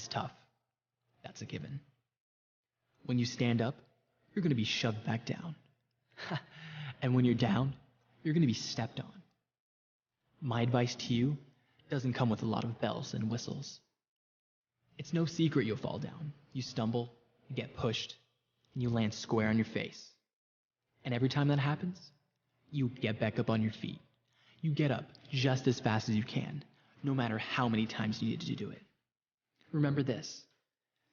is tough. That's a given. When you stand up, you're going to be shoved back down. And when you're down, you're going to be stepped on. My advice to you doesn't come with a lot of bells and whistles. It's no secret you'll fall down. You stumble, you get pushed, and you land square on your face. And every time that happens, you get back up on your feet. You get up just as fast as you can, no matter how many times you need to do it. Remember this: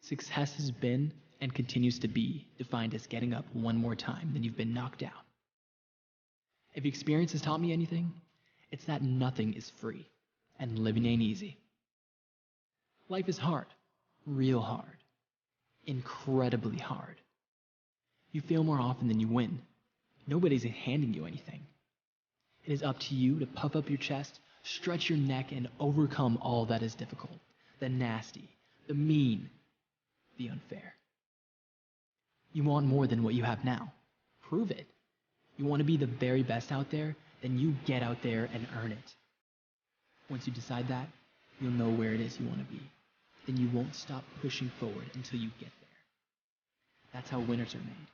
success has been and continues to be defined as getting up one more time than you've been knocked down. If experience has taught me anything, it's that nothing is free and living ain't easy. Life is hard, real hard, incredibly hard. You fail more often than you win. Nobody's handing you anything. It is up to you to puff up your chest, stretch your neck, and overcome all that is difficult, the nasty, the mean, the unfair. You want more than what you have now. Prove it. You want to be the very best out there? Then you get out there and earn it. Once you decide that, you'll know where it is you want to be. Then you won't stop pushing forward until you get there. That's how winners are made.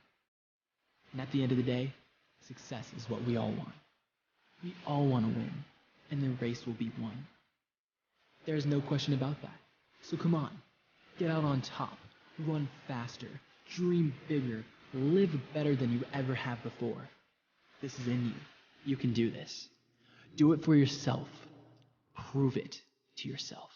And at the end of the day, success is what we all want. We all want to win, and the race will be won. There is no question about that. So come on, get out on top, run faster, dream bigger, live better than you ever have before. This is in you. You can do this. Do it for yourself. Prove it to yourself.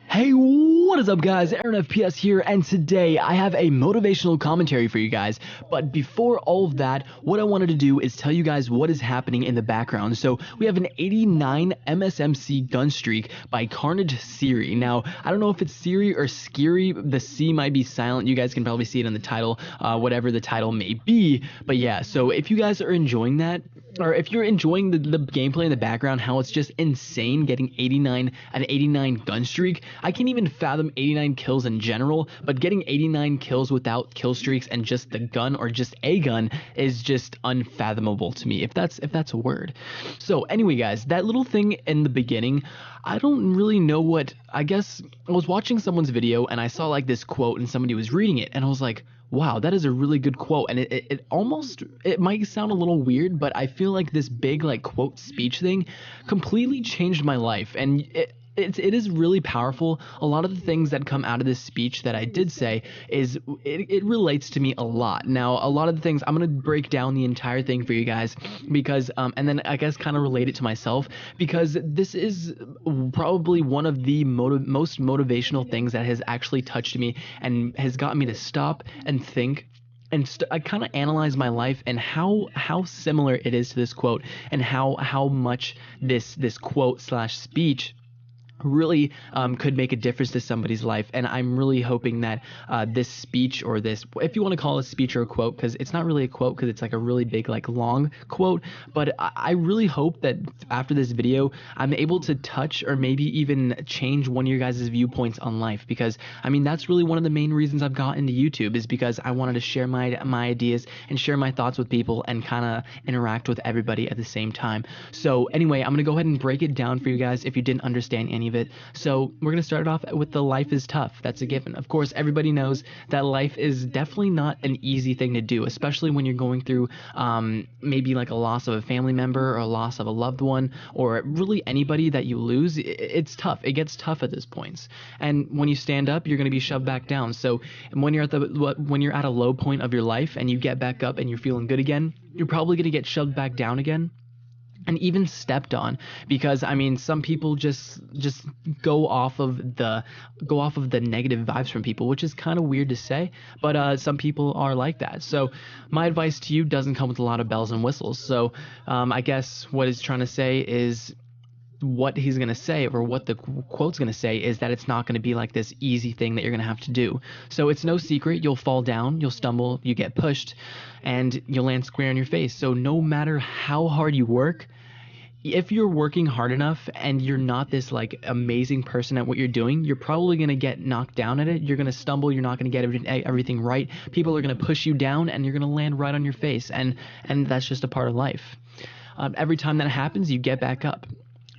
Hey, what is up, guys? Aaron FPS here, and today I have a motivational commentary for you guys. But before all of that, what I wanted to do is tell you guys what is happening in the background. So we have an 89 MSMC gun streak by Carnage Siri. Now, I don't know if it's Siri or Skiri. The C might be silent. You guys can probably see it in the title, whatever the title may be. But yeah, so if you guys are enjoying that, or if you're enjoying the gameplay in the background, how it's just insane getting an 89 gun streak. I can't even fathom 89 kills in general, but getting 89 kills without kill streaks and just the gun or just a gun is just unfathomable to me, if that's a word. So anyway, guys, that little thing in the beginning, I don't really know what, I guess I was watching someone's video and I saw like this quote and somebody was reading it and I was like, wow, that is a really good quote. And it almost, it might sound a little weird, but I feel like this big like quote speech thing completely changed my life. And it is really powerful. A lot of the things that come out of this speech that I did say is it relates to me a lot. Now, a lot of the things, I'm going to break down the entire thing for you guys because, and then I guess kind of relate it to myself, because this is probably one of the most motivational things that has actually touched me and has gotten me to stop and think. And I kind of analyze my life and how similar it is to this quote, and how much this quote slash speech really could make a difference to somebody's life. And I'm really hoping that this speech, or this, if you want to call it a speech or a quote, because it's not really a quote because it's like a really big like long quote, but I really hope that after this video I'm able to touch or maybe even change one of your guys' viewpoints on life, because I mean that's really one of the main reasons I've got into YouTube, is because I wanted to share my ideas and share my thoughts with people and kind of interact with everybody at the same time. So anyway, I'm gonna go ahead and break it down for you guys if you didn't understand any of it. So we're going to start it off with the life is tough. That's a given. Of course, everybody knows that life is definitely not an easy thing to do, especially when you're going through maybe like a loss of a family member or a loss of a loved one, or really anybody that you lose. It's tough. It gets tough at this point. And when you stand up, you're going to be shoved back down. So when you're at a low point of your life and you get back up and you're feeling good again, you're probably going to get shoved back down again. And even stepped on, because I mean some people just go off of the negative vibes from people, which is kind of weird to say, but some people are like that. So my advice to you doesn't come with a lot of bells and whistles. So I guess what he's trying to say is, what he's going to say, or what the quote's going to say, is that it's not going to be like this easy thing that you're going to have to do. So it's no secret you'll fall down, you'll stumble, you get pushed, and you'll land square on your face. So no matter how hard you work, if you're working hard enough and you're not this like amazing person at what you're doing, you're probably going to get knocked down at it. You're going to stumble, you're not going to get everything right. People are going to push you down and you're going to land right on your face, and that's just a part of life. Every time that happens, you get back up.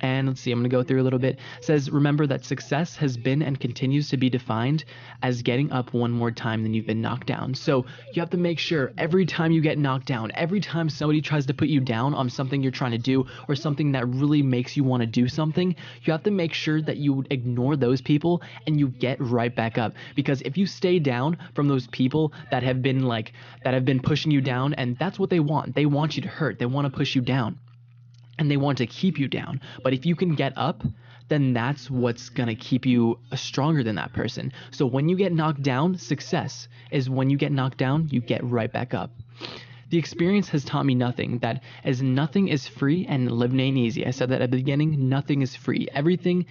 And let's see, I'm going to go through a little bit. It says, remember that success has been and continues to be defined as getting up one more time than you've been knocked down. So you have to make sure every time you get knocked down, every time somebody tries to put you down on something you're trying to do or something that really makes you want to do something, you have to make sure that you ignore those people and you get right back up. Because if you stay down from those people that have been pushing you down, and that's what they want you to hurt, they want to push you down. And they want to keep you down. But if you can get up, then that's what's going to keep you stronger than that person. So when you get knocked down, success is when you get knocked down, you get right back up. The experience has taught me nothing, that as nothing is free and living ain't easy. I said that at the beginning, nothing is free. Anything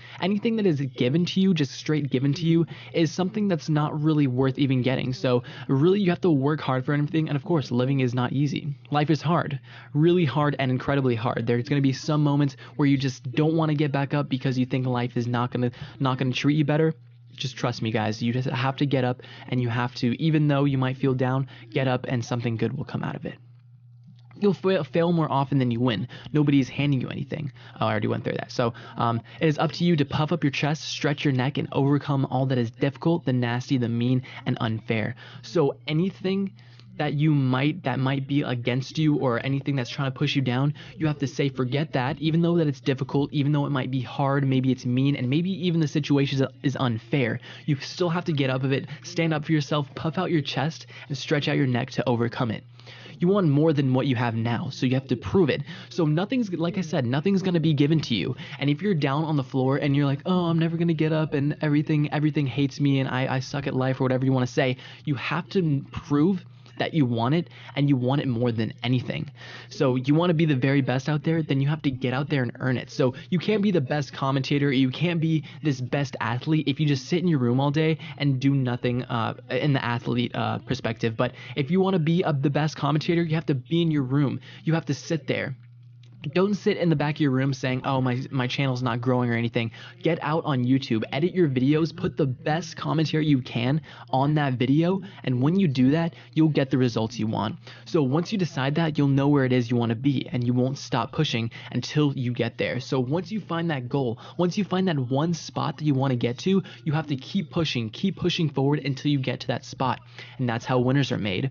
that is given to you, just straight given to you, is something that's not really worth even getting. So really you have to work hard for everything, and of course, living is not easy. Life is hard, really hard and incredibly hard. There's going to be some moments where you just don't want to get back up because you think life is not going to treat you better. Just trust me, guys. You just have to get up, and you have to, even though you might feel down, get up and something good will come out of it. You'll fail more often than you win. Nobody's handing you anything. Oh, I already went through that. So it is up to you to puff up your chest, stretch your neck, and overcome all that is difficult, the nasty, the mean, and unfair. So anything that might be against you, or anything that's trying to push you down, you have to say forget that, even though that it's difficult, even though it might be hard, maybe it's mean, and maybe even the situation is unfair. You still have to get up of it, stand up for yourself, puff out your chest, and stretch out your neck to overcome it. You want more than what you have now, so you have to prove it. So like I said, nothing's going to be given to you. And if you're down on the floor and you're like, oh, I'm never going to get up and everything hates me and I suck at life, or whatever you want to say, you have to prove that you want it, and you want it more than anything. So you want to be the very best out there, then you have to get out there and earn it. So you can't be the best commentator, you can't be this best athlete if you just sit in your room all day and do nothing in the athlete perspective. But if you want to be the best commentator, you have to be in your room. You have to sit there. Don't sit in the back of your room saying, oh, my channel's not growing or anything. Get out on YouTube, edit your videos, put the best commentary you can on that video, and when you do that, you'll get the results you want. So once you decide that, you'll know where it is you want to be, and you won't stop pushing until you get there. So once you find that goal, once you find that one spot that you want to get to, you have to keep pushing forward until you get to that spot, and that's how winners are made.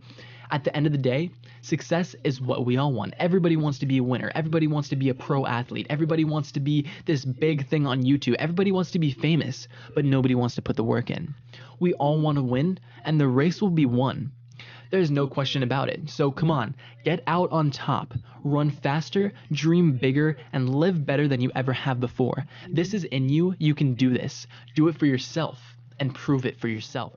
At the end of the day, success is what we all want. Everybody wants to be a winner. Everybody wants to be a pro athlete. Everybody wants to be this big thing on YouTube. Everybody wants to be famous, but nobody wants to put the work in. We all want to win, and the race will be won. There's no question about it. So come on, get out on top, run faster, dream bigger, and live better than you ever have before. This is in you. You can do this. Do it for yourself and prove it to yourself.